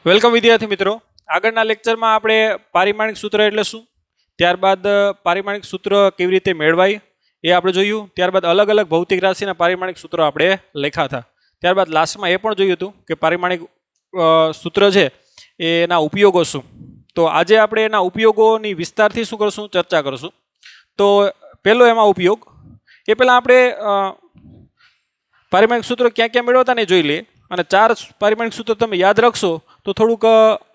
Welcome વિદ્યાર્થી મિત્રો, આગળના લેક્ચરમાં આપણે પારિમાણિક સૂત્ર એટલે શું, ત્યારબાદ પારિમાણિક સૂત્ર કેવી રીતે મેળવાય એ આપણે જોયું. ત્યારબાદ અલગ અલગ ભૌતિક રાશિના પારિમાણિક સૂત્રો આપણે લખ્યા હતા. ત્યારબાદ લાસ્ટમાં એ પણ જોયું હતું કે પારિમાણિક સૂત્ર છે એના ઉપયોગો શું. તો આજે આપણે એના ઉપયોગોની વિસ્તારથી શું કરશું, ચર્ચા કરશું. તો પહેલો એમાં ઉપયોગ, એ પહેલાં આપણે પારિમાણિક સૂત્ર ક્યાં ક્યાં મેળવતા ને જોઈ લઈએ. અને 4 પારિમાણિક સૂત્ર તમે યાદ રાખશો તો થોડુંક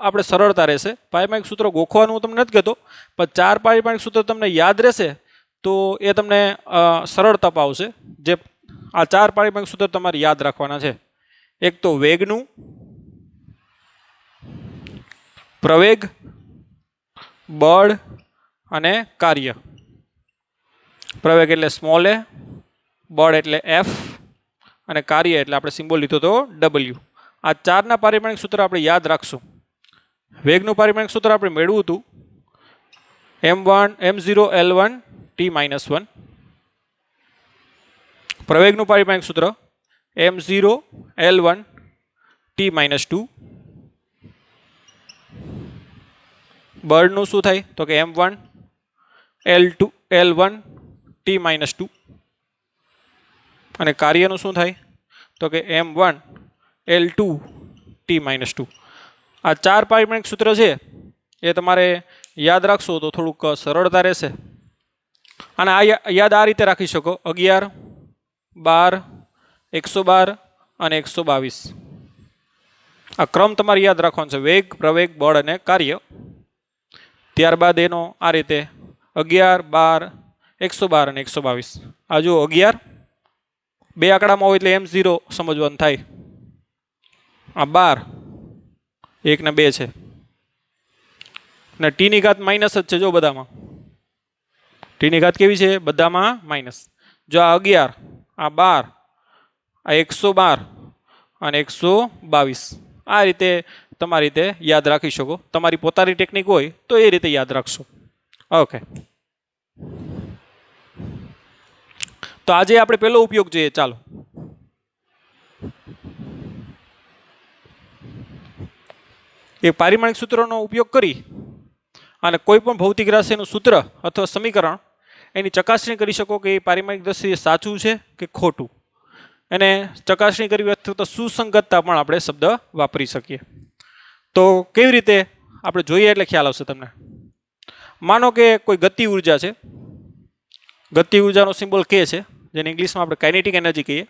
આપણે સરળતા રહેશે. પારિમાણિક સૂત્ર ગોખવાનું હું તમને નથી કહેતો, પણ 4 પારિમાણિક સૂત્ર તમને યાદ રહેશે તો એ તમને સરળતા પાવશે. જે આ 4 પારિમાણિક સૂત્ર તમારે યાદ રાખવાના છે. એક તો વેગનું, પ્રવેગ, બળ અને કાર્ય. પ્રવેગ એટલે સ્મોલ એ, બળ એટલે એફ અને કાર્ય એટલે આપણે સિમ્બોલ લીધો તો ડબલ્યુ. આ 4ના પારિમાણિક સૂત્ર આપણે યાદ રાખશું. વેગનું પારિમાણિક સૂત્ર આપણે મેળવ્યું હતું m0 L1 T-1. પ્રવેગનું પારિમાણિક સૂત્ર m0 L1 T-2. બળનું શું થાય તો કે m1 L1 T-2. અને કાર્યનું શું થાય તો કે m1 L2 T-2. આ 4 પારિમાણિક સૂત્ર છે એ તમારે યાદ રાખશો તો થોડુંક સરળતા રહેશે. અને આ યાદ આ રીતે રાખી શકો: 11, 12, 112 અને 122. આ ક્રમ તમારે યાદ રાખવાનો છે: વેગ, પ્રવેગ, બળ અને કાર્ય. ત્યારબાદ એનો આ રીતે 11, 12, 112 અને 122. આ જુઓ 11 બે આંકડામાં હોય એટલે m0 સમજવાનું થાય. આ 12 1 ને 2 છે ને ટીની ઘાત માઇનસ જ છે. જો બધામાં ટીની ઘાત કેવી છે? બધામાં માઇનસ. જો આ 11, આ 12, આ 112 અને 122. આ રીતે તમારી રીતે યાદ રાખી શકો. તમારી પોતાની ટેકનિક હોય તો એ રીતે યાદ રાખશો. ઓકે, તો આજે આપણે પહેલો ઉપયોગ જોઈએ. ચાલો, એ પારિમાણિક સૂત્રોનો ઉપયોગ કરી અને કોઈ પણ ભૌતિક રાશિનું સૂત્ર અથવા સમીકરણ એની ચકાસણી કરી શકો કે એ પારિમાણિક દ્રષ્ટિએ સાચું છે કે ખોટું. એને ચકાસણી કરવી અથવા સુસંગતતા પણ આપણે શબ્દ વાપરી શકીએ. તો કેવી રીતે આપણે જોઈએ એટલે ખ્યાલ આવશે તમને. માનો કે કોઈ ગતિ ઉર્જા છે. ગતિ ઉર્જાનો સિમ્બોલ કે છે, જેને ઇંગ્લિશમાં આપણે કાઇનેટિક એનર્જી કહીએ.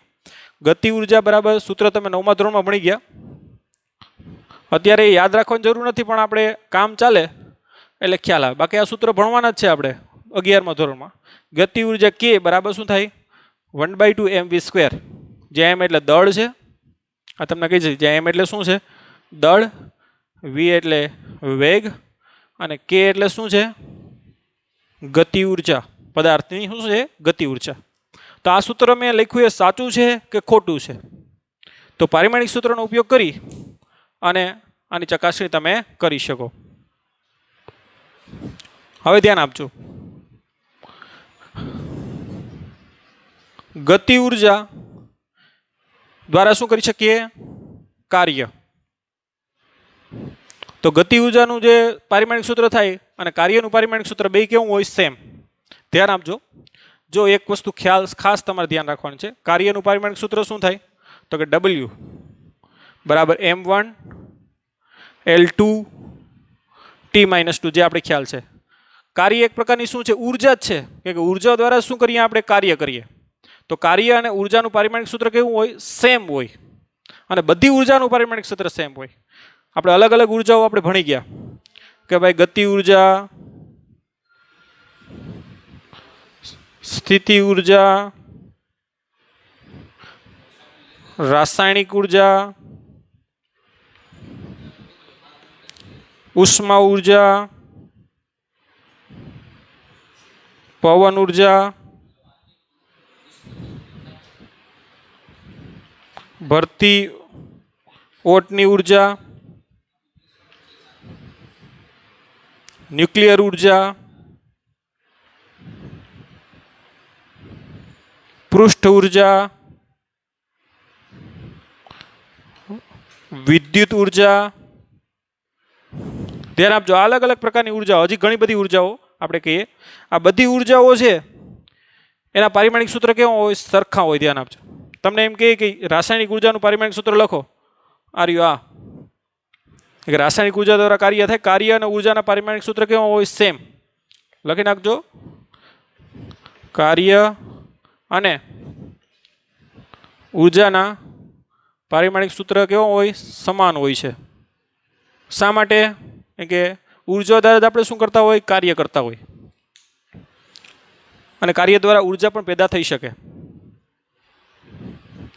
ગતિ ઉર્જા બરાબર સૂત્ર તમે 9મા ધોરણમાં ભણી ગયા. અત્યારે યાદ રાખવાની જરૂર નથી, પણ આપણે કામ ચાલે એટલે ખ્યાલ આવે. બાકી આ સૂત્ર ભણવાના જ છે આપણે 11મા ધોરણમાં. ગતિ ઉર્જા કે બરાબર શું થાય? 1/2 mv². જ્યાં m એટલે દળ છે, આ તમને કહી છે. જ્યાં m એટલે શું છે? દળ. v એટલે વેગ અને k એટલે શું છે? ગતિ ઉર્જા. પદાર્થની શું છે? ગતિ ઉર્જા. તો આ સૂત્ર મેં લખ્યું એ સાચું છે કે ખોટું છે? તો પારિમાણિક સૂત્રનો ઉપયોગ કરી અને આની ચકાસણી તમે કરી શકો. હવે ધ્યાન આપજો. ગતિ ઉર્જા દ્વારા શું કરી શકીએ? કાર્ય. તો ગતિ ઉર્જાનું જે પારિમાણિક સૂત્ર થાય અને કાર્યનું પારિમાણિક સૂત્ર બે કેવું હોય? સેમ. ધ્યાન આપજો. જો એક વસ્તુ ખાસ તમારે ધ્યાન રાખવાનું છે. કાર્યનું પારિમાણિક સૂત્ર શું થાય તો કે W બરાબર m1 L2 T-2. જે આપણે ખ્યાલ છે. કાર્ય એક પ્રકારની શું છે? ઉર્જા જ છે કે ઉર્જા દ્વારા શું કરીએ? આપણે કાર્ય કરીએ. તો કાર્ય અને ઉર્જાનું પારિમાણિક સૂત્ર કેવું હોય? સેમ હોય. અને બધી ઉર્જાનું પારિમાણિક સૂત્ર સેમ હોય. આપણે અલગ અલગ ઉર્જાઓ આપણે ભણી ગયા કે ભાઈ ગતિ ઉર્જા, સ્થિતિ ઉર્જા, રાસાયણિક ઉર્જા, ઉષ્મા ઉર્જા, પવન ઉર્જા, ભરતી ઓટની ઉર્જા, ન્યુક્લિયર ઉર્જા, પૃષ્ઠ ઉર્જા, વિદ્યુત ઉર્જા, ધ્યાન આપજો, અલગ અલગ પ્રકારની ઉર્જાઓ, હજી ઘણી બધી ઉર્જાઓ આપણે કહીએ, આ બધી ઉર્જાઓ છે એના પારિમાણિક સૂત્ર કેવા હોય? સરખા હોય. ધ્યાન આપજો. તમને એમ કહે કે રાસાયણિક ઉર્જાનું પારિમાણિક સૂત્ર લખો, આ રાસાયણિક ઉર્જા દ્વારા કાર્ય થાય, કાર્ય અને ઉર્જાના પારિમાણિક સૂત્ર કેવા હોય? સેમ. લખી નાખજો, કાર્ય અને ઉર્જાના પારિમાણિક સૂત્ર કેવો હોય? સમાન હોય છે. શા માટે? કે ઉર્જા દ્વારા આપણે શું કરતા હોય? કાર્ય કરતા હોય, અને કાર્ય દ્વારા ઉર્જા પણ પેદા થઈ શકે.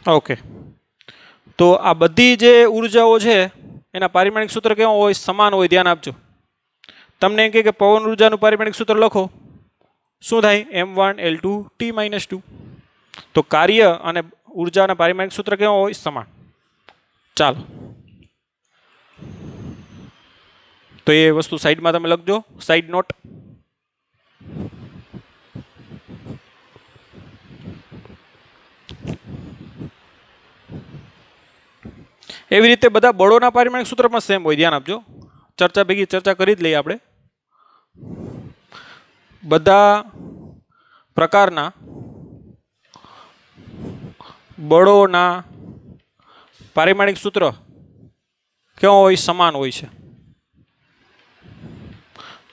ઓકે, તો આ બધી જે ઉર્જાઓ છે એના પારિમાણિક સૂત્ર કેવા હોય? સમાન હોય. ધ્યાન આપજો. તમને એમ કે પવન ઉર્જાનું પારિમાણિક સૂત્ર લખો, શું થાય? m1L2T-2. તો કાર્ય અને ઉર્જાના પારિમાણિક સૂત્ર કેવા હોય? સમાન. ચાલો, તો એ વસ્તુ સાઈડમાં તમે લખજો, સાઈડ નોટ. એવી રીતે બધા બળોના પારિમાણિક સૂત્ર પણ સેમ હોય. ધ્યાન આપજો, ચર્ચા કરી જ લઈએ આપણે. બધા પ્રકારના બળોના પારિમાણિક સૂત્ર કેવા હોય? સમાન હોય છે.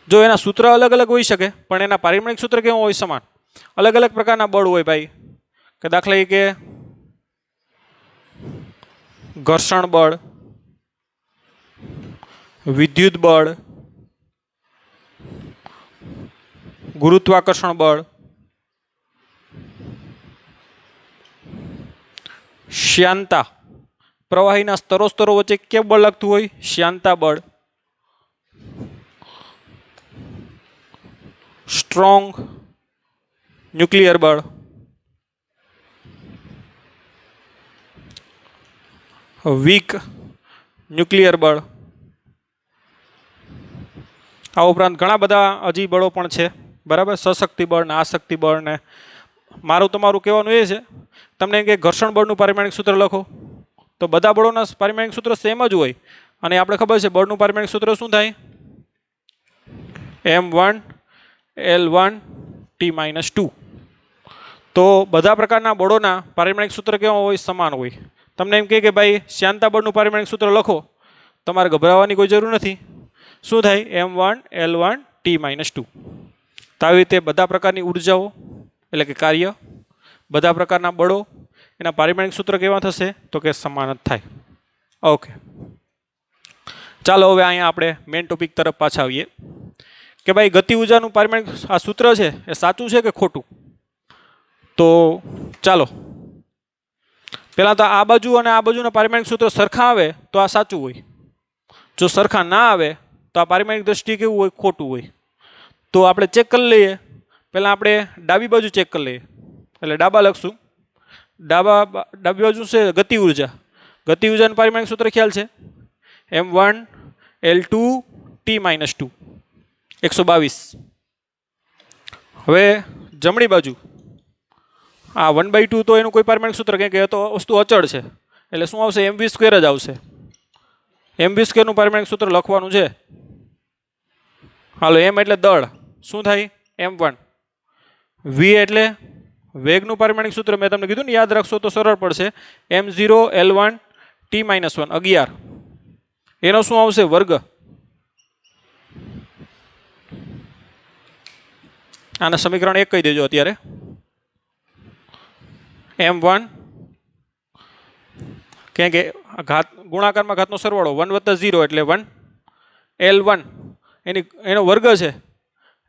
જો એના સૂત્ર અલગ અલગ હોઈ શકે પણ એના પારિમાણિક સૂત્ર કેવા હોય? સમાન. અલગ અલગ પ્રકારના બળ હોય ભાઈ, કે દાખલા તરીકે ઘર્ષણ બળ, વિદ્યુત બળ, ગુરુત્વાકર્ષણ બળ, શ્યાનતા, પ્રવાહીના સ્તરો વચ્ચે કેવું બળ લાગતું હોય? શ્યાનતા બળ. સ્ટ્રોંગ ન્યુક્લિયર બળ, વીક ન્યુક્લિયર બળ. આ ઉપરાંત ઘણા બધા હજી બળો પણ છે, બરાબર? સશક્તિ બળ ને આશક્તિ બળ ને. મારું તમારું કહેવાનું એ છે, તમને કે ઘર્ષણ બળનું પારિમાણિક સૂત્ર લખો, તો બધા બળોના પારિમાણિક સૂત્ર સેમ જ હોય. અને આપણે ખબર છે બળનું પારિમાણિક સૂત્ર શું થાય? m1L1T-2. તો બધા પ્રકારના બળોના પારિમાણિક સૂત્ર કેવા હોય? સમાન હોય. તમને એમ કે ભાઈ શ્યાનતા બળનું પારિમાણિક સૂત્ર લખો, તમારે ગભરાવાની કોઈ જરૂર નથી. શું થાય? m1L1T-2. તો આવી રીતે બધા પ્રકારની ઉર્જાઓ એટલે કે કાર્ય, બધા પ્રકારના બળો, એના પારિમાણિક સૂત્ર કેવા થશે? તો કે સમાન જ થાય. ઓકે, ચાલો હવે અહીંયા આપણે મેઇન ટોપિક તરફ પાછા આવીએ કે ભાઈ ગતિ ઉર્જાનું પારિમાણિક આ સૂત્ર છે એ સાચું છે કે ખોટું? તો ચાલો, પહેલાં તો આ બાજુ અને આ બાજુના પારિમાણિક સૂત્ર સરખા આવે તો આ સાચું હોય. જો સરખા ના આવે તો આ પારિમાણિક દ્રષ્ટિએ કેવું હોય? ખોટું હોય. તો આપણે ચેક કરી લઈએ. પહેલાં આપણે ડાબી બાજુ ચેક કરી લઈએ, એટલે ડાબા લખશું. ડાબી બાજુ છે ગતિ ઉર્જા. ગતિ ઉર્જાનું પારિમાણિક સૂત્ર ખ્યાલ છે? m1L2T-2, 122. હવે જમણી બાજુ આ 1/2, તો એનું કોઈ પારિમાણિક સૂત્ર કંઈ કે તો વસ્તુ અચળ છે, એટલે શું આવશે? mv² જ આવશે. mv² નું પારિમાણિક સૂત્ર લખવાનું છે. હાલો, m એટલે દળ, શું થાય? m1. v એટલે વેગનું પારિમાણિક સૂત્ર મેં તમને કીધું ને, યાદ રાખશો તો સરળ પડશે. m0L1T-1, 11. એનો શું આવશે? વર્ગ. આના સમીકરણ 1 કહી દેજો અત્યારે. m1 કે ઘાત ગુણાકારમાં ઘાતનો સરવાળો 1 + 0 એટલે 1. L1 એનો વર્ગ છે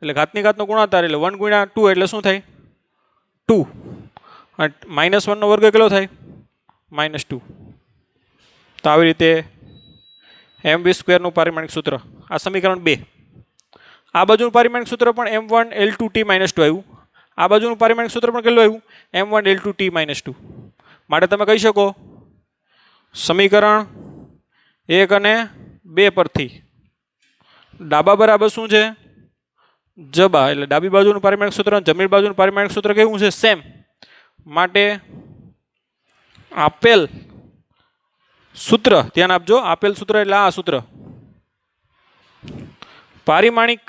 એટલે ઘાતની ઘાતનો ગુણાકાર એટલે 1 × 2 એટલે શું થાય? 2. અને -1 નો વર્ગ કેટલો થાય? -2. તો આવી રીતે mv² નું પારિમાણિક સૂત્ર, આ સમીકરણ 2. આ બાજુનું પારિમાણિક સૂત્ર પણ m1L2T-2 આવ્યું. આ બાજુનું પારિમાણિક સૂત્ર પણ કેટલું આવ્યું? m1L2T-2. માટે તમે કહી શકો સમીકરણ 1 અને 2 પરથી ડાબા બરાબર શું છે? જબા. એટલે ડાબી બાજુનું પારિમાણિક સૂત્ર અને જમણી બાજુનું પારિમાણિક સૂત્ર કેવું છે? સેમ. માટે આપેલ સૂત્ર, ધ્યાન આપજો, આપેલ સૂત્ર એટલે આ સૂત્ર પારિમાણિક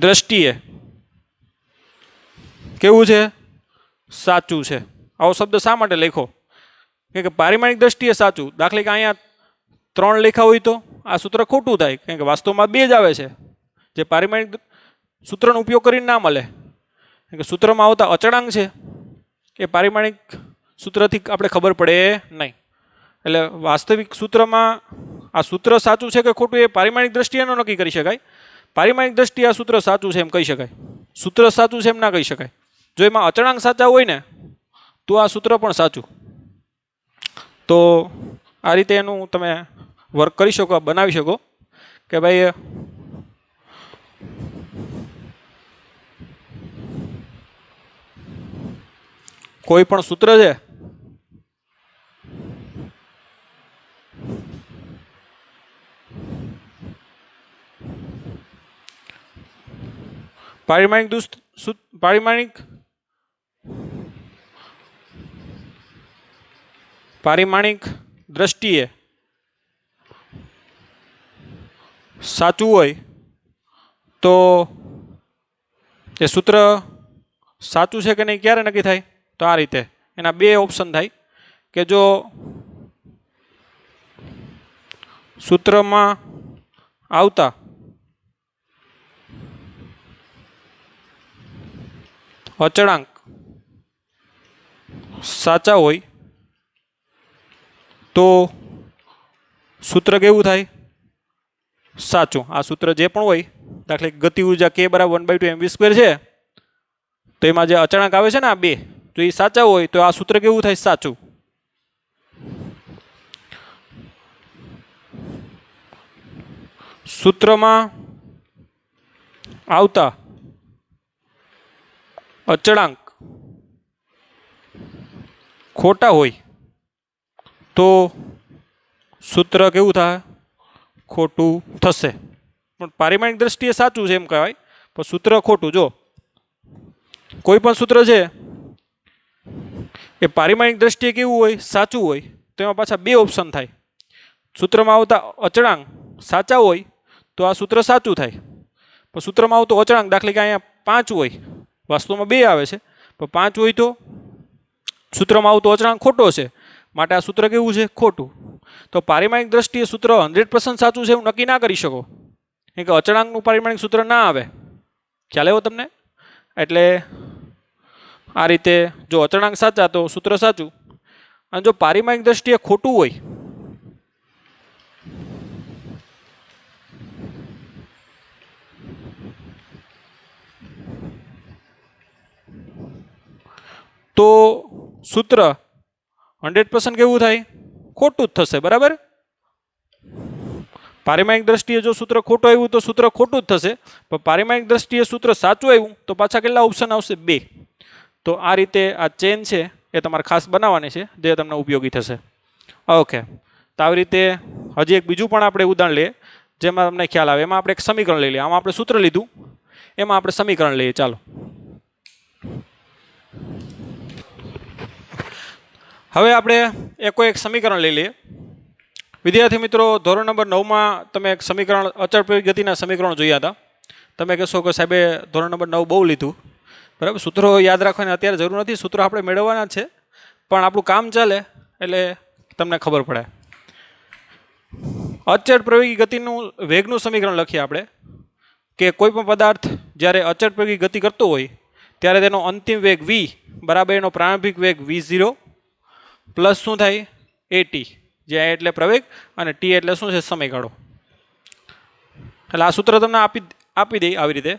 દ્રષ્ટિએ કેવું છે? સાચું છે. આવો શબ્દ શા માટે લખ્યો? કે પારિમાણિક દ્રષ્ટિએ સાચું. દાખલા કે અહીંયા 3 લખ્યા હોય તો આ સૂત્ર ખોટું થાય, કારણ કે વાસ્તવમાં 2 જ આવે છે, જે પારિમાણિક સૂત્રનો ઉપયોગ કરીને ના મળે. કારણ કે સૂત્રમાં આવતા અચળાંક છે એ પારિમાણિક સૂત્રથી આપણે ખબર પડે નહીં. એટલે વાસ્તવિક સૂત્રમાં આ સૂત્ર સાચું છે કે ખોટું એ પારિમાણિક દ્રષ્ટિએ ન નક્કી કરી શકાય. પારિમાણિક દ્રષ્ટિએ આ સૂત્ર સાચું છે એમ કહી શકાય, સૂત્ર સાચું છે એમ ના કહી શકાય. જો એમાં અચળાંક સાચા હોય ને તો આ સૂત્ર પણ સાચું. તો આ રીતે એનું તમે વર્ક કરી શકો, બનાવી શકો કે ભાઈ કોઈ પણ સૂત્ર છે પારિમાણિક દ્રષ્ટિએ સાચું હોય તો એ સૂત્ર સાચું છે કે નહીં ક્યારે નક્કી થાય? તો આ રીતે એના 2 ઓપ્શન થાય કે જો સૂત્રમાં આવતા અચળાંક સાચા હોય તો સૂત્ર કેવું થાય? સાચું. આ સૂત્ર જે પણ હોય, દાખલા કે ગતિ ઉર્જા k = 1/2 mv² છે, તો એમાં જે અચળાંક આવે છે ને આ 2, જો એ સાચા હોય તો આ સૂત્ર કેવું થાય? સાચું. સૂત્રમાં આવતા અચળાંક ખોટા હોય તો સૂત્ર કેવું થાય? ખોટું થશે. પણ પારિમાણિક દ્રષ્ટિએ સાચું છે એમ કહેવાય, પણ સૂત્ર ખોટું. જો કોઈ પણ સૂત્ર છે એ પારિમાણિક દ્રષ્ટિએ કેવું હોય? સાચું હોય. તો એમાં પાછા 2 ઓપ્શન થાય. સૂત્રમાં આવતા અચળાંક સાચા હોય તો આ સૂત્ર સાચું થાય. પણ સૂત્રમાં આવતો અચળાંક, દાખલા કે અહીંયા 5 હોય, વાસ્તવમાં 2 આવે છે, પણ 5 હોય તો સૂત્રમાં આવતો અચળાંક ખોટો છે, માટે આ સૂત્ર કેવું છે? ખોટું. તો પારિમાણિક દ્રષ્ટિએ સૂત્ર 100% સાચું છે એવું નક્કી ના કરી શકો, કારણ કે અચળાંકનું પારિમાણિક સૂત્ર ના આવે. ખ્યાલ આવ્યો તમને? એટલે આ રીતે જો અચળાંક સાચા તો સૂત્ર સાચું, અને જો પારિમાણિક દ્રષ્ટિએ ખોટું હોય તો સૂત્ર 100% કેવું થાય? ખોટું જ થશે. બરાબર? પારિમાણિક દ્રષ્ટિએ જો સૂત્ર ખોટું આવ્યું તો સૂત્ર ખોટું જ થશે, પણ પારિમાણિક દ્રષ્ટિએ સૂત્ર સાચું આવ્યું તો પાછા કેટલા ઓપ્શન આવશે? 2. તો આ રીતે આ ચેન છે એ તમારે ખાસ બનાવવાની છે, જે તમને ઉપયોગી થશે. ઓકે, તો આવી રીતે હજી એક બીજું પણ આપણે ઉદાહરણ લઈએ જેમાં તમને ખ્યાલ આવે. એમાં આપણે એક સમીકરણ લઈ લઈએ. આમાં આપણે સૂત્ર લીધું, એમાં આપણે સમીકરણ લઈએ. ચાલો હવે આપણે કોઈ એક સમીકરણ લઈ લઈએ. વિદ્યાર્થી મિત્રો, ધોરણ નંબર 9માં તમે એક સમીકરણ અચળ પ્રવેગ ગતિના સમીકરણો જોયા હતા. તમે કહેશો કે સાહેબે ધોરણ નંબર 9 બહુ લીધું, બરાબર? સૂત્રો યાદ રાખવાની અત્યારે જરૂર નથી, સૂત્રો આપણે મેળવવાના જ છે, પણ આપણું કામ ચાલે એટલે તમને ખબર પડે. અચળ પ્રવેગી ગતિનું વેગનું સમીકરણ લખીએ આપણે કે કોઈ પણ પદાર્થ જ્યારે અચળ પ્રવેગી ગતિ કરતો હોય ત્યારે તેનો અંતિમ વેગ v બરાબર એનો પ્રારંભિક વેગ v0 પ્લસ શું થાય? at, જ્યાં એટલે પ્રવેગ અને t એટલે શું છે? સમયગાળો. એટલે આ સૂત્ર તમને આપી દઈ, આવી રીતે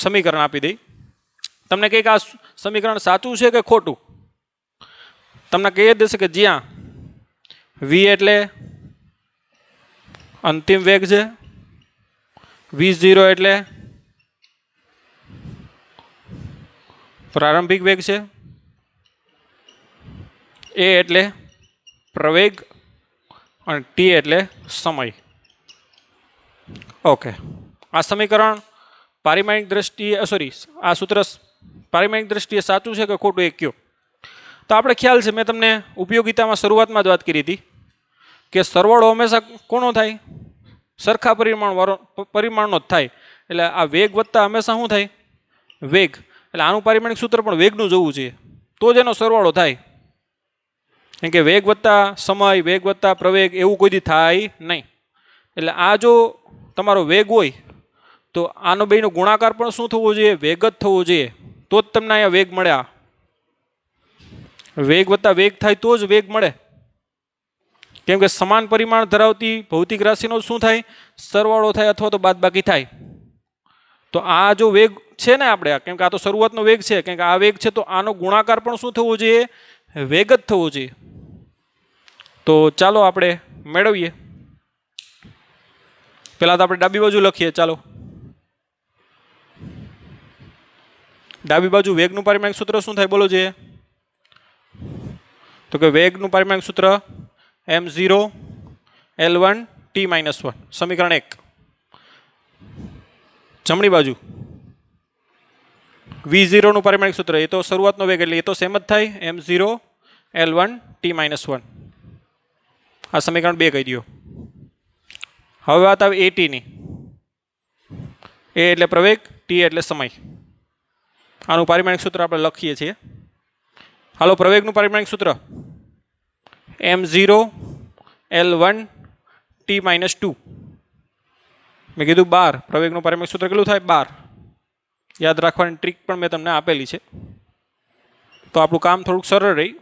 સમીકરણ આપી દઈ. તમને કહે કે આ સમીકરણ સાચું છે કે ખોટું? તમને કહી દેશે કે જ્યાં v એટલે અંતિમ વેગ છે, v0 એટલે પ્રારંભિક વેગ છે, a એટલે પ્રવેગ અને t એટલે સમય. ઓકે, આ સમીકરણ પારિમાણિક દ્રષ્ટિએ આ સૂત્ર પારિમાણિક દ્રષ્ટિએ સાચું છે કે ખોટું એ કયો? તો આપણે ખ્યાલ છે, મેં તમને ઉપયોગિતામાં શરૂઆતમાં જ વાત કરી હતી કે સરવાળો હંમેશા કોનો થાય? સરખા પરિમાણનો જ થાય. એટલે આ વેગ વત્તા હંમેશા શું થાય? વેગ. એટલે આનું પારિમાણિક સૂત્ર પણ વેગનું જોવું જોઈએ, તો જ એનો સરવાળો થાય. કેમ કે વેગ વત્તા સમય, વેગ વત્તા પ્રવેગ એવું કોઈ દી થાય નહીં. એટલે આ જો તમારો વેગ હોય તો આનો બેનો ગુણાકાર પણ શું થવો જોઈએ? વેગ જ થવો જોઈએ, તો જ તમને અહીંયા વેગ મળે. આ વેગ વત્તા વેગ થાય તો જ વેગ મળે. કેમ કે સમાન પરિમાણ ધરાવતી ભૌતિક રાશિનો શું થાય? સરવાળો થાય અથવા તો બાદબાકી થાય. તો આ જો વેગ છે ને આપણે, કેમ કે આ તો શરૂઆતનો વેગ છે, કેમ કે આ વેગ છે તો આનો ગુણાકાર પણ શું થવો જોઈએ? વેગ જ થવો જોઈએ. તો ચાલો આપણે મેળવીએ. પહેલાં તો આપણે ડાબી બાજુ લખીએ. ચાલો, ડાબી બાજુ વેગનું પારિમાણિક સૂત્ર શું થાય બોલો જોઈએ? તો કે વેગનું પારિમાણિક સૂત્ર m0 L1 t-1, સમીકરણ 1. જમણી બાજુ v0 નું પારિમાણિક સૂત્ર, એ તો શરૂઆતનો વેગ એટલે એ તો સેમ જ થાય, m0 L1 t-1. આ સમીકરણ 2 કહી દો. હવે વાત આવે at ની. a એટલે પ્રવેગ, t એટલે સમય. આનું પારિમાણિક સૂત્ર આપણે લખીએ છીએ. હાલો, પ્રવેગનું પારિમાણિક સૂત્ર m0 L1 t-2. મેં કીધું 12. પ્રવેગનું પારિમાણિક સૂત્ર કેટલું થાય? 12. યાદ રાખવાની ટ્રીક પણ મેં તમને આપેલી છે, તો આપણું કામ થોડુંક સરળ રહી.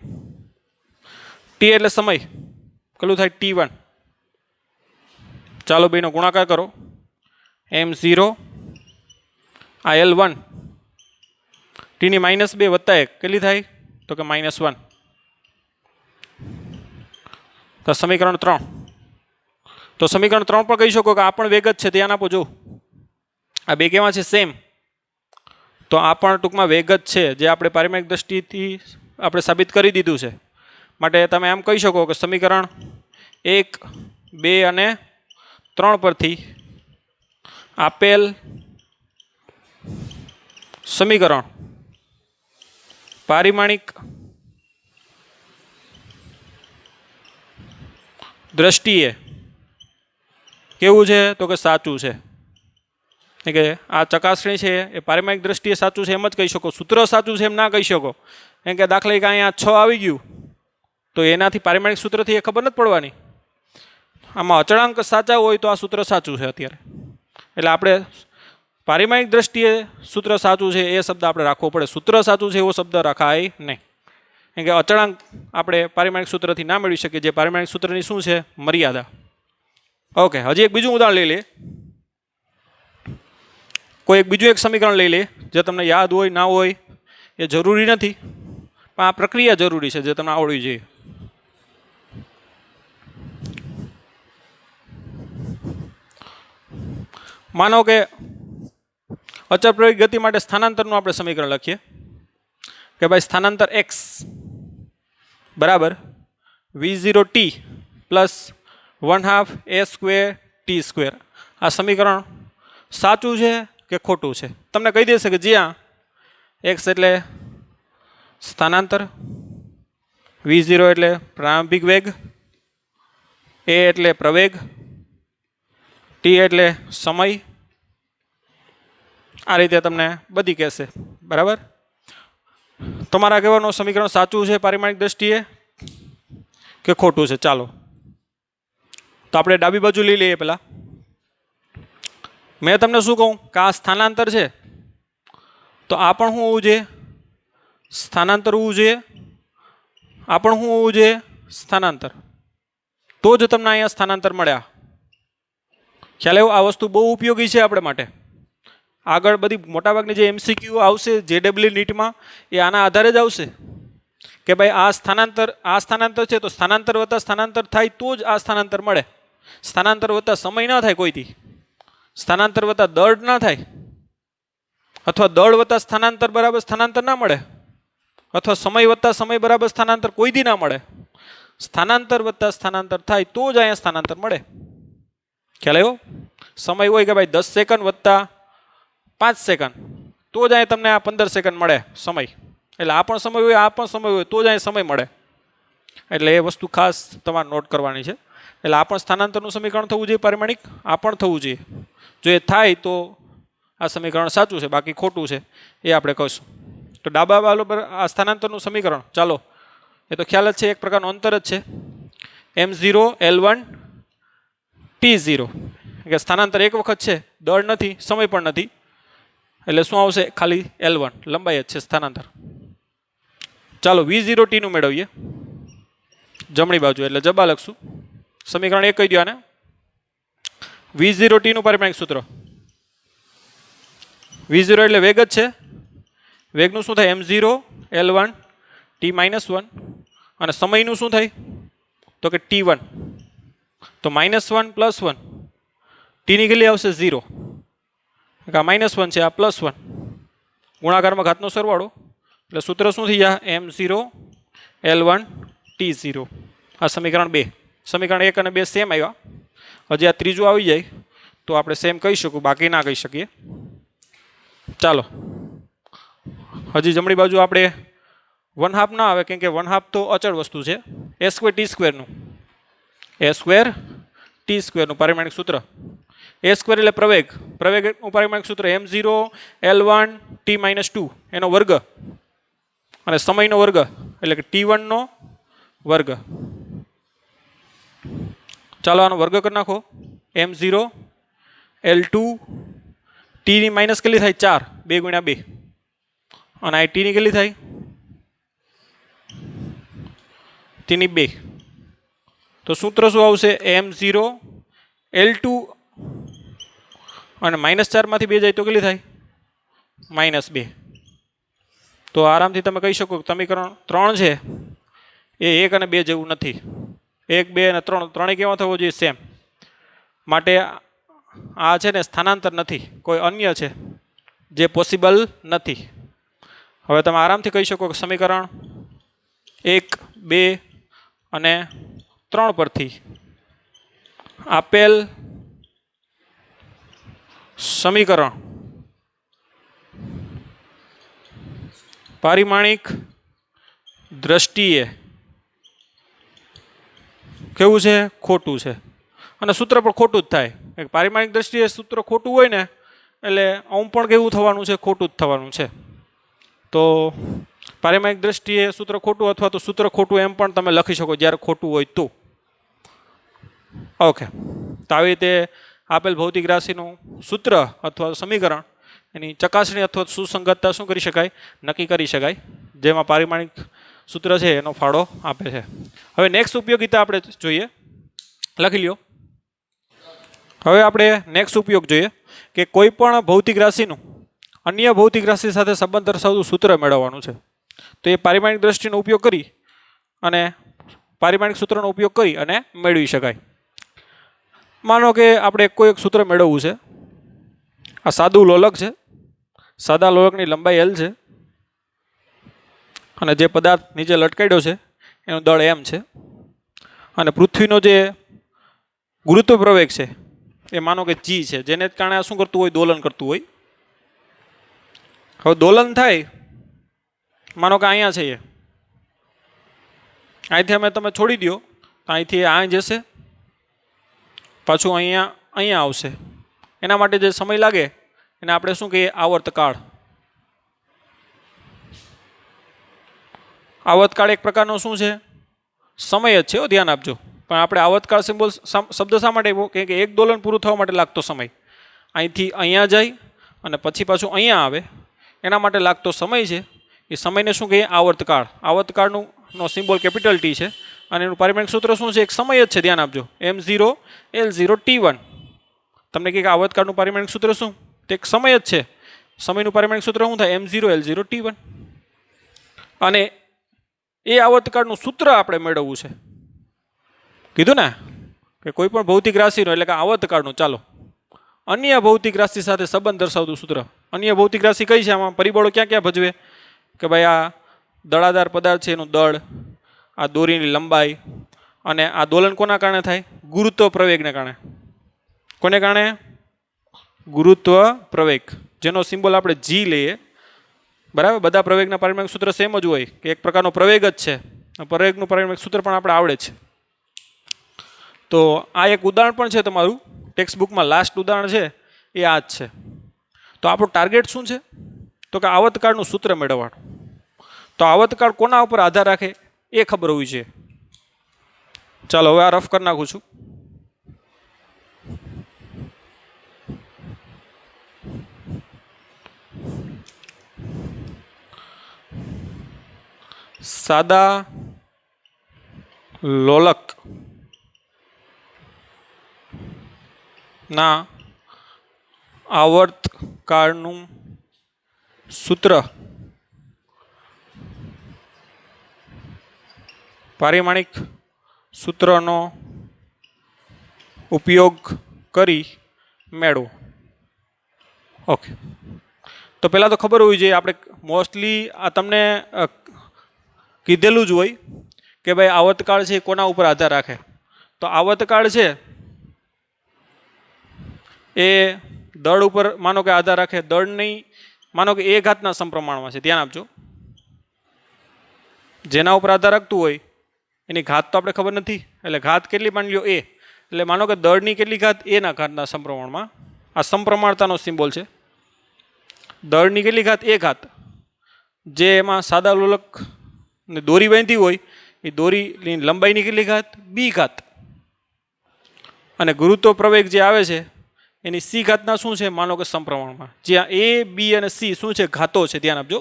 t એટલે સમય, કેટલું થાય? t1. ચાલો બેનો ગુણાકાર કરો. m0 આ L1 t ની -2 વત્તા 1 કેટલી થાય? તો કે -1. તો સમીકરણ 3. તો સમીકરણ 3 પણ કહી શકો કે આ પણ વેગ જ છે. ધ્યાન આપો, જો આ બે કેવા છે? સેમ. તો આ પણ ટૂંકમાં વેગ જ છે, જે આપણે પારિમાણિક દ્રષ્ટિથી આપણે સાબિત કરી દીધું છે. માટે તમે એમ કહી શકો કે સમીકરણ 1, 2 અને 3 પરથી આપેલ સમીકરણ પારિમાણિક દ્રષ્ટિએ કેવું છે? તો કે સાચું છે. કે આ ચકાસણી છે એ પારિમાણિક દ્રષ્ટિએ સાચું છે એમ જ કહી શકો. સૂત્ર સાચું છે એમ ના કહી શકો. કેમ કે દાખલા કે અહીંયા 6 આવી ગયું તો એનાથી પારિમાણિક સૂત્રથી એ ખબર નથી પડવાની. આમાં અચળાંક સાચા હોય તો આ સૂત્ર સાચું છે અત્યારે. એટલે આપણે પારિમાણિક દ્રષ્ટિએ સૂત્ર સાચું છે એ શબ્દ આપણે રાખવો પડે. સૂત્ર સાચું છે એવો શબ્દ રખાય નહીં. કેમ કે અચળાંક આપણે પારિમાણિક સૂત્રથી ના મેળવી શકીએ, જે પારિમાણિક સૂત્રની શું છે? મર્યાદા. ઓકે, હજી એક બીજું ઉદાહરણ લઈ લે. કોઈ બીજું એક સમીકરણ લઈ લે, જે તમને યાદ હોય ના હોય એ જરૂરી નથી, પણ આ પ્રક્રિયા જરૂરી છે જે તમને આવડવી જોઈએ. માનો કે અચળ પ્રવેગ ગતિ માટે સ્થાનાંતરનું આપણે સમીકરણ લખીએ કે ભાઈ સ્થાનાંતર x બરાબર v0t પ્લસ 1/2 a² t². આ સમીકરણ સાચું છે કે ખોટું છે? તમને કહી દેશે કે જ્યાં x એટલે સ્થાનાંતર, v0 એટલે પ્રારંભિક વેગ, a એટલે પ્રવેગ, t એટલે સમય. આ રીતે તમને બધી કહેશે. બરાબર? તમારા કહેવાનું સમીકરણ સાચું છે પારિમાણિક દ્રષ્ટિએ કે ખોટું છે? ચાલો, તો આપણે ડાબી બાજુ લઈ લઈએ. પહેલાં મેં તમને શું કહું કે આ સ્થાનાંતર છે, તો આ પણ શું હોવું જોઈએ? સ્થાનાંતર હોવું જોઈએ. આ પણ શું હોવું જોઈએ? સ્થાનાંતર. તો જ તમને અહીંયા સ્થાનાંતર મળ્યા. ખ્યાલ આવ્યો? આ વસ્તુ બહુ ઉપયોગી છે આપણે માટે. આગળ બધી મોટાભાગની જે MCQ આવશે JEE નીટમાં એ આના આધારે જ આવશે કે ભાઈ આ સ્થાનાંતર છે, તો સ્થાનાંતર વત્તા સ્થાનાંતર થાય તો જ આ સ્થાનાંતર મળે. સ્થાનાંતર વત્તા સમય ના થાય કોઈથી, સ્થાનાંતર વત્તા દળ ના થાય, અથવા દળ વત્તા સ્થાનાંતર બરાબર સ્થાનાંતર ના મળે, અથવા સમય વત્તા સમય બરાબર સ્થાનાંતર કોઈ દી ના મળે. સ્થાનાંતર વત્તા સ્થાનાંતર થાય તો જ અહીંયા સ્થાનાંતર મળે. ખ્યાલ આવ્યો? સમય હોય કે ભાઈ 10 સેકન્ડ વત્તા 5 સેકન્ડ તો જ અહીંયા તમને આ 15 સેકન્ડ મળે સમય. એટલે આ પણ સમય હોય, આ પણ સમય હોય તો જ અહીંયા સમય મળે. એટલે એ વસ્તુ ખાસ તમારે નોટ કરવાની છે. એટલે આ પણ સ્થાનાંતરનું સમીકરણ થવું જોઈએ પારિમાણિક, આ પણ થવું જોઈએ. જો એ થાય તો આ સમીકરણ સાચું છે, બાકી ખોટું છે એ આપણે કહીશું. તો ડાબા બાજુ પર આ સ્થાનાંતરનું સમીકરણ, ચાલો એ તો ખ્યાલ જ છે, એક પ્રકારનું અંતર જ છે. m0 L1 T0 કે સ્થાનાંતર એક વખત છે, દળ નથી, સમય પણ નથી, એટલે શું આવશે? ખાલી L1 લંબાઈ જ છે સ્થાનાંતર. ચાલો V0T નું મેળવીએ જમણી બાજુ, એટલે જબા લખશું. સમીકરણ એક કહી દો આને. V0T નું પારિમાણિક સૂત્ર, V0 એટલે વેગ જ છે, વેગનું શું થાય? m0 L1 T-1, અને સમયનું શું થાય? તો કે T1. તો -1 + 1, T ની કેટલી આવશે? 0. આ -1 છે, આ +1, ગુણાકારમાં ઘાતનો સરવાળો, એટલે સૂત્ર શું થઈ જાય? m0 L1 T0. આ સમીકરણ 2. સમીકરણ 1 અને 2 સેમ આવ્યા. હજી આ ત્રીજું આવી જાય તો આપણે સેમ કહી શકું, બાકી ના કહી શકીએ. ચાલો હજી જમણી બાજુ આપણે 1/2 ના આવે, કેમ કે 1/2 તો અચળ વસ્તુ છે. a²t² નું, a²t² નું પારિમાણિક સૂત્ર. a² એટલે પ્રવેગ, પ્રવેગનું પારિમાણિક સૂત્ર m0 L1 T-2 એનો વર્ગ, અને સમયનો વર્ગ એટલે કે T1 નો વર્ગ. ચાલો આનો વર્ગ કરી નાખો. m0 L2 T ની માઇનસ કેટલી થાય? 4, 2 × 2, અને આ T ની કેટલી થાય? T ની 2. તો સૂત્ર શું આવશે? m0 L2, અને -4 માંથી 2 જાય તો કેટલી થાય? -2. તો આરામથી તમે કહી શકો કે સમીકરણ 3 છે એ 1 અને 2 જેવું નથી. 1, 2 અને 3 ત્રણેય કેવા થવો જોઈએ? સેમ. માટે આ છે ને સ્થાનાંતર નથી, કોઈ અન્ય છે જે પોસિબલ નથી. હવે તમે આરામથી કહી શકો કે સમીકરણ 1, 2 અને 3 પરથી આપેલ સમીકરણ પારિમાણિક દ્રષ્ટિએ કેવું છે? ખોટું છે. અને સૂત્ર પણ ખોટું જ થાય. પારિમાણિક દ્રષ્ટિએ સૂત્ર ખોટું હોય ને એટલે આમ પણ કેવું થવાનું છે? ખોટું જ થવાનું છે. તો પારિમાણિક દ્રષ્ટિએ સૂત્ર ખોટું, અથવા તો સૂત્ર ખોટું એમ પણ તમે લખી શકો જ્યારે ખોટું હોય તો. ઓકે, તો આવી રીતે આપેલ ભૌતિક રાશિનું સૂત્ર અથવા સમીકરણ, એની ચકાસણી અથવા સુસંગતતા શું કરી શકાય? નક્કી કરી શકાય, જેમાં પારિમાણિક સૂત્ર છે એનો ફાળો આપે છે. હવે નેક્સ્ટ ઉપયોગિતા આપણે જોઈએ, લખી લ્યો. હવે આપણે નેક્સ્ટ ઉપયોગ જોઈએ કે કોઈ પણ ભૌતિક રાશિનું અન્ય ભૌતિક રાશિ સાથે સંબંધ દર્શાવતું સૂત્ર મેળવવાનું છે. તો એ પારિમાણિક દ્રષ્ટિનો ઉપયોગ કરી અને પારિમાણિક સૂત્રનો ઉપયોગ કરી અને મેળવી શકાય. માનો કે આપણે કોઈ એક સૂત્ર મેળવવું છે. આ સાદું લોલક છે, સાદા લોલકની લંબાઈ L છે, અને જે પદાર્થ નીચે લટકાડ્યો છે એનું દળ m છે, અને પૃથ્વીનો જે ગુરુત્વ પ્રવેગ છે એ માનો કે g છે, જેને કારણે આ શું કરતું હોય? દોલન કરતું હોય. હવે દોલન થાય, માનો કે અહીંયા છે, અહીંથી અમે તમે છોડી દો તો અહીંથી અહીં જશે, પાછું અહીંયા આવશે. એના માટે જે સમય લાગે એને આપણે શું કહીએ? આવર્તકાળ. આવર્તકાળ એક પ્રકારનો શું છે? સમય જ છે, ધ્યાન આપજો. પણ આપણે આવર્તકાળ સિમ્બોલ શબ્દ શા માટે આવ્યો? કે એક દોલન પૂરું થવા માટે લાગતો સમય, અહીંથી અહીંયા જાય અને પછી પાછું અહીંયા આવે, એના માટે લાગતો સમય છે. એ સમયને શું કહીએ? આવર્તકાળ. આવર્તકાળનું સિમ્બોલ કેપિટલ T છે, અને એનું પારિમાણિક સૂત્ર શું છે? એક સમય જ છે, ધ્યાન આપજો. m0 L0 T1. તમને કહે કે આવર્તકાળનું પારિમાણિક સૂત્ર શું? તે એક સમય જ છે. સમયનું પારિમાણિક સૂત્ર શું થાય? m0 L0 T1. અને એ આવર્તકાળનું સૂત્ર આપણે મેળવવું છે. કીધું ને કે કોઈ પણ ભૌતિક રાશિનો, એટલે કે આવર્તકાળનું. ચાલો, અન્ય ભૌતિક રાશિ સાથે સંબંધ દર્શાવતું સૂત્ર. અન્ય ભૌતિક રાશિ કઈ છે? આમાં પરિબળો ક્યાં ક્યાં ભજવે? કે ભાઈ આ દળાદાર પદાર્થ છે એનું દળ, આ દોરીની લંબાઈ, અને આ દોલન કોના કારણે થાય? ગુરુત્વ પ્રવેગને કારણે. કોને કારણે? ગુરુત્વ પ્રવેગ, જેનો સિમ્બોલ આપણે G લઈએ. બરાબર, બધા પ્રવેગના પારિમાણિક સૂત્ર સેમ જ હોય, કે એક પ્રકારનો પ્રવેગ જ છે. પ્રવેગનું પારિમાણિક સૂત્ર પણ આપણે આવડે છે. તો આ એક ઉદાહરણ પણ છે તમારું ટેક્સ્ટ બુકમાં લાસ્ટ ઉદાહરણ છે એ આ જ છે. તો આપણું ટાર્ગેટ શું છે? તો કે આવતકાળનું સૂત્ર મેળવવાનું. તો આવતકાળ કોના ઉપર આધાર રાખે એ ખબર હોવી જોઈએ. ચાલો હવે આ રફ કરી નાખું છું. સાદા લોલક ના આવર્તકાળનું સૂત્ર પારિમાણિક સૂત્રનો ઉપયોગ કરી મેળવો. ઓકે, તો પહેલાં તો ખબર હોવી જોઈએ, આપણે મોસ્ટલી આ તમને કીધેલું જ હોય કે ભાઈ આવર્તકાળ છે એ કોના ઉપર આધાર રાખે. તો આવર્તકાળ છે એ દળ ઉપર માનો કે આધાર રાખે. દળની માનો કે એ ઘાતના સમપ્રમાણમાં છે, ધ્યાન આપજો. જેના ઉપર આધાર રાખતું હોય એની ઘાત તો આપણે ખબર નથી, એટલે ઘાત કેટલી માની લ્યો એ, એટલે માનો કે દળની કેટલી ઘાત એના ઘાતના સમપ્રમાણમાં. આ સમપ્રમાણતાનો સિમ્બોલ છે. દળની કેટલી ઘાત એ ઘાત, જે એમાં સાદા લોલક ને દોરી બાંધી હોય એ દોરીની લંબાઈની કેટલી ઘાત બી ઘાત, અને ગુરુત્વ પ્રવેગ જે આવે છે એની સી ઘાતના શું છે માનો કે સમપ્રમાણમાં. જ્યાં એ બી અને સી શું છે ઘાતો છે, ધ્યાન આપજો.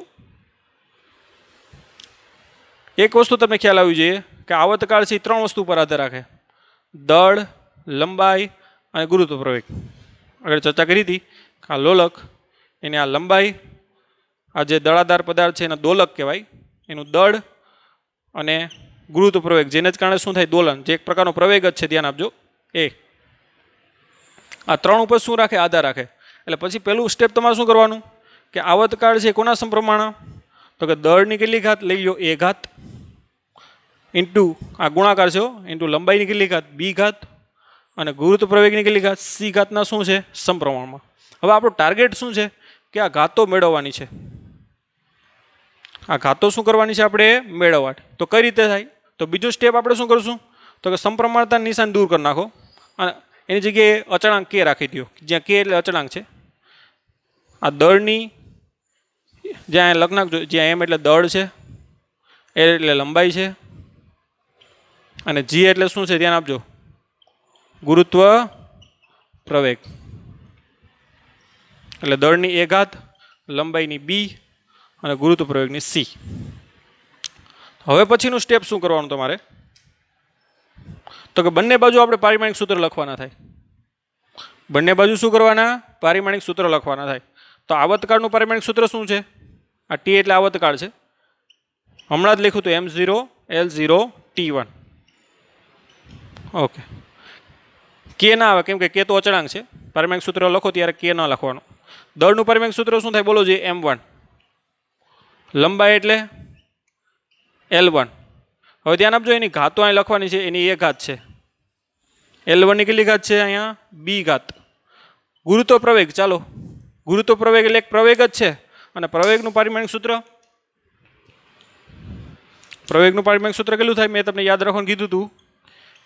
એક વસ્તુ તમને ખ્યાલ આવવી જોઈએ કે આવર્તકાળ છે એ 3 વસ્તુ પર આધાર રાખે: દળ, લંબાઈ અને ગુરુત્વ પ્રવેગ. આગળ ચર્ચા કરી હતી કે આ લોલક એને આ લંબાઈ, આ જે દળાદાર પદાર્થ છે એના દોલક કહેવાય, એનું દળ અને ગુરુત્વ પ્રવેગ, જેને જ કારણે શું થાય દોલન, જે એક પ્રકારનો પ્રવેગ જ છે, ધ્યાન આપજો. આ 3 ઉપર શું રાખે આધાર રાખે. એટલે પછી પહેલું સ્ટેપ તમારે શું કરવાનું કે આવર્તકાળ છે કોના સમપ્રમાણ? તો કે દળની કેટલી ઘાત લઈ લો એ ઘાત, ઇન્ટુ આ ગુણાકાર છે ઇન્ટુ લંબાઈની કેટલી ઘાત બી ઘાત, અને ગુરુત્વ પ્રવેગની કેટલી ઘાત સી ઘાતના શું છે સમપ્રમાણમાં. હવે આપણું ટાર્ગેટ શું છે કે આ ઘાતો મેળવવાની છે. આ ઘાતો શું કરવાની છે આપણે મેળવવા. તો કઈ રીતે થાય? તો બીજો સ્ટેપ આપણે શું કરશું તો કે સમપ્રમાણતા નિશાન દૂર કરી નાખો અને એની જગ્યાએ અચળાંક કે રાખી દો, જ્યાં કે એટલે અચળાંક છે. આ દળની જ્યાં લખ નાખજો, જ્યાં એમ એટલે દળ છે, એલ એટલે લંબાઈ છે, અને જી એટલે શું છે ધ્યાન આપજો ગુરુત્વ પ્રવેગ. એટલે દળની એ ઘાત, લંબાઈની બી અને ગુરુત્વ પ્રવેગની સી. હવે પછીનું સ્ટેપ શું કરવાનું તમારે તો કે બંને બાજુ આપણે પારિમાણિક સૂત્ર લખવાના થાય. બંને બાજુ શું કરવાના? પારિમાણિક સૂત્ર લખવાના થાય. તો આવર્તકાળનું પારિમાણિક સૂત્ર શું છે? આ ટી એટલે આવર્તકાળ છે, હમણાં જ લખ્યું હતું M0 L0 T1. ઓકે, કે ના આવે કેમ કે કે તો અચળાંક છે. પારિમાણિક સૂત્ર લખો ત્યારે કે ન લખવાનું. દળનું પારિમાણિક સૂત્ર શું થાય બોલો જોઈએ? M1. લંબાઈ એટલે L1. હવે ધ્યાન આપજો, એની ઘાતો અહીં લખવાની છે, એની એ ઘાત છે. L1 ની કેટલી ઘાત છે અહીંયા? બી ઘાત. ગુરુત્વ પ્રવેગ, ચાલો ગુરુત્વ પ્રવેગ એટલે એક પ્રવેગ જ છે, અને પ્રવેગનું પારિમાણિક સૂત્ર, પ્રવેગનું પારિમાણિક સૂત્ર કેટલું થાય? મેં તમને યાદ રાખવાનું કીધું હતું,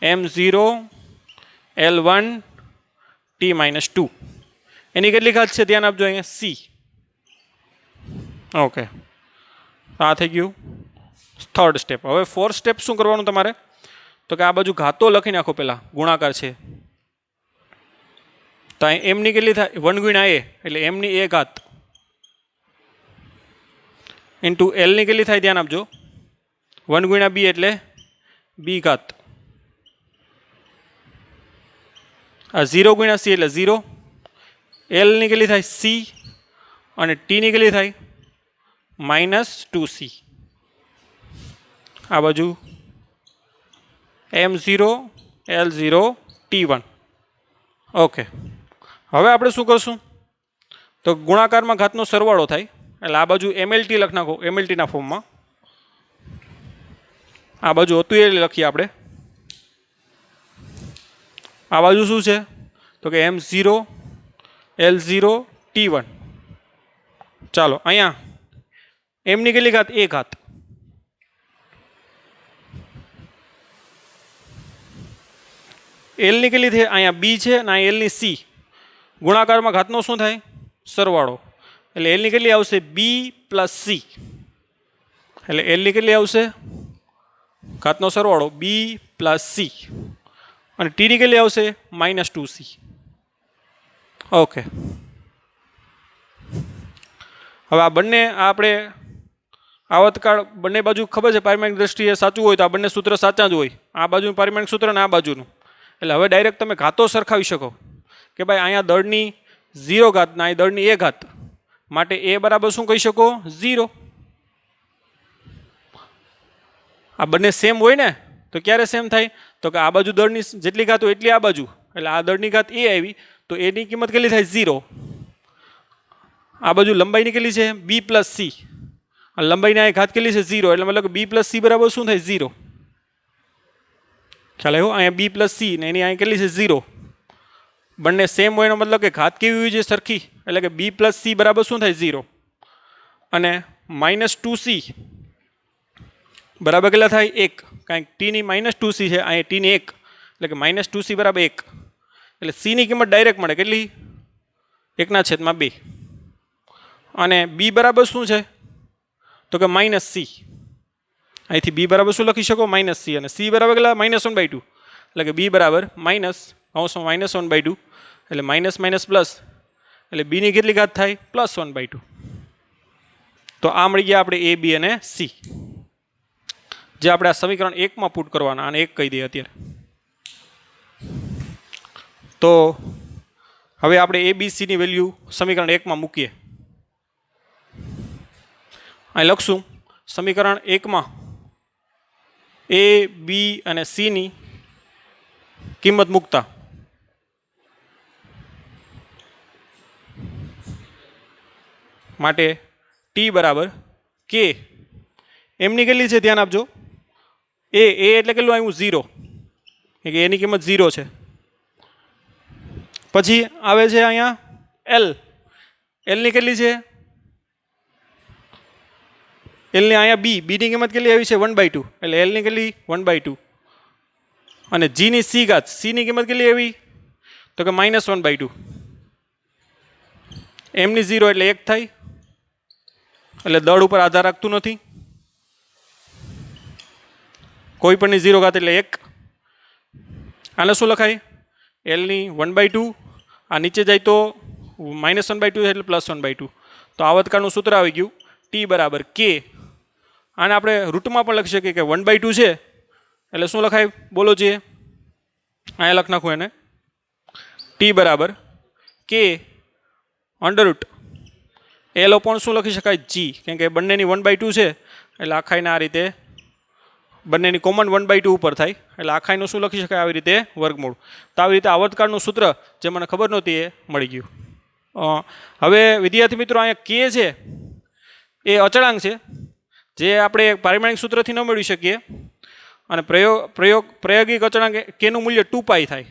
M0 L1 T-2. એની કેટલી ઘાત છે ધ્યાન આપજો અહીંયા? સી. ઓકે, આ થઈ ગયું થર્ડ સ્ટેપ. હવે ફોર્થ સ્ટેપ શું કરવાનું તમારે તો કે આ બાજુ ઘાતો લખી નાખો. પહેલાં ગુણાકાર છે તો અહીં એમની કેટલી થાય? 1 ગુણ્યા એ એટલે એમની એ ઘાત ઇન્ટુ એલની કેટલી થાય ધ્યાન આપજો 1 ગુણ્યા બી એટલે બી ઘાત. આ 0 ગુણ્યા સી એટલે 0. એલની કેટલી થાય? સી. અને ટીની કેટલી થાય? -2c. આ બાજુ M0 L0 T1. ઓકે, હવે આપણે શું કરશું તો ગુણાકારમાં ઘાતનો સરવાળો થાય, એટલે આ બાજુ MLT લખ નાખો MLTના ફોર્મમાં. આ બાજુ હતું એ લખીએ આપણે. આ બાજુ શું છે તો કે M0 L0 T1. ચાલો અહીંયા એમની કેટલી ઘાત? એ ઘાત. એલની કેટલી છે? અહીંયા બી છે અને અહીંયા એલની સી. ગુણાકારમાં ઘાતનો શું થાય? સરવાળો. એટલે એલની કેટલી આવશે? બી પ્લસ સી. એટલે એલની કેટલી આવશે? ઘાતનો સરવાળો બી પ્લસ સી. અને ટીની કેટલી આવશે? -2c. ઓકે. હવે આ બંને આપણે આવતકાળ બંને બાજુ ખબર છે પારિમાણિક દ્રષ્ટિએ સાચું હોય તો આ બંને સૂત્ર સાચા જ હોય. આ બાજુનું પારિમાણિક સૂત્ર અને આ બાજુનું. એટલે હવે ડાયરેક્ટ તમે ઘાતો સરખાવી શકો કે ભાઈ અહીંયા દળની 0 ઘાત ના અહીં દળની a ઘાત. માટે a બરાબર શું કહી શકો? 0. આ બંને સેમ હોય ને તો ક્યારે સેમ થાય? તો કે આ બાજુ દળની જેટલી ઘાત હોય એટલી આ બાજુ. એટલે આ દળની ઘાત a આવી તો a ની કિંમત કેટલી થાય? 0. આ બાજુ લંબાઈની કેટલી છે? b plus C. લંબાઈની આ ઘાત કેટલી છે? 0. એટલે મતલબ b પ્લસ સી બરાબર શું થાય? 0. ખ્યાલ આવ્યો? અહીંયા b પ્લસ સી ને એની અહીં કેટલી છે? 0. બંને સેમ હોય એનો મતલબ કે ઘાત કેવી હોય છે? સરખી. એટલે કે b પ્લસ સી બરાબર શું થાય? 0. અને -2c બરાબર કેટલા થાય? 1. કારણ કે ટીની -2c છે, અહીંયા ટીની 1 એટલે કે -2c બરાબર 1. એટલે સીની કિંમત ડાયરેક્ટ મળે કેટલી? 1/2. અને બી બરાબર શું છે? તો કે -c. અહીંથી બી બરાબર શું લખી શકો? -c. અને સી બરાબર કેટલા? -1/2. એટલે કે બી બરાબર -1/2. એટલે માઇનસ પ્લસ. એટલે બીની કેટલી ઘાત થાય? +1/2. તો આ મળી ગયા આપણે a, b અને c. જે આપણે આ સમીકરણ 1 પુટ કરવાના અને 1 કહી દઈએ અત્યારે. તો હવે આપણે a, b, c ની વેલ્યુ સમીકરણ 1 મૂકીએ. અહીં લખશું સમીકરણ 1 a, b અને c ની કિંમત મૂકતા માટે t બરાબર k. એમની કેટલી છે? ધ્યાન આપજો. a એટલે કેટલું આવ્યું? 0. કે એની કિંમત 0 છે. પછી આવે છે અહીંયા l. એલની કેટલી છે? એલની અહીંયા બીની કિંમત કેટલી આવી છે? 1/2. એટલે એલની કેટલી? 1/2. અને જીની સી ઘાત. સીની કિંમત કેટલી આવી? તો કે -1/2. એમની 0 એટલે 1 થાય. એટલે દળ ઉપર આધાર રાખતું નથી. કોઈ પણની 0 ઘાત એટલે 1. આને શું લખાય? એલની 1/2. આ નીચે જાય તો -1/2 એટલે +1/2. તો આવતકાળનું સૂત્ર આવી ગયું t બરાબર k. આને આપણે રૂટમાં પણ લખી શકીએ કે 1/2 છે એટલે શું લખાય? બોલો છે અહીંયા લખ નાખું એને. t બરાબર k √ એલ પણ શું લખી શકાય? g. કેમ કે બંનેની 1/2 છે એટલે આખાઈને આ રીતે બંનેની કોમન 1/2 ઉપર થાય એટલે આખાઈનું શું લખી શકાય? આવી રીતે વર્ગમૂળ. તો આવી રીતે આવતકાળનું સૂત્ર જે મને ખબર નહોતી એ મળી ગયું. હવે વિદ્યાર્થી મિત્રો અહીંયા કે છે એ અચળાંક છે જે આપણે પારિમાણિક સૂત્રથી ન મેળવી શકીએ. અને પ્રાયોગિક અચળાંક કેનું મૂલ્ય 2π થાય.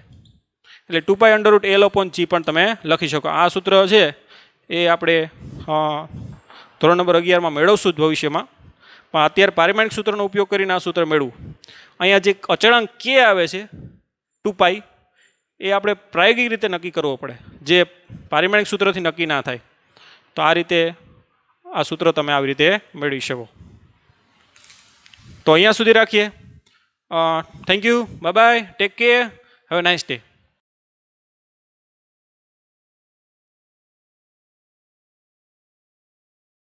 એટલે 2π √L/g પણ તમે લખી શકો. આ સૂત્ર છે એ આપણે ધોરણ નંબર 11 મેળવશું જ ભવિષ્યમાં. પણ અત્યારે પારિમાણિક સૂત્રનો ઉપયોગ કરીને આ સૂત્ર મેળવું. અહીંયા જે અચળાંક કે આવે છે 2π એ આપણે પ્રાયોગિક રીતે નક્કી કરવો પડે, જે પારિમાણિક સૂત્રથી નક્કી ના થાય. તો આ રીતે આ સૂત્ર તમે આવી રીતે મેળવી શકો. તો અહીંયા સુધી રાખીએ. Thank you. Bye bye. Take care. Have a nice day.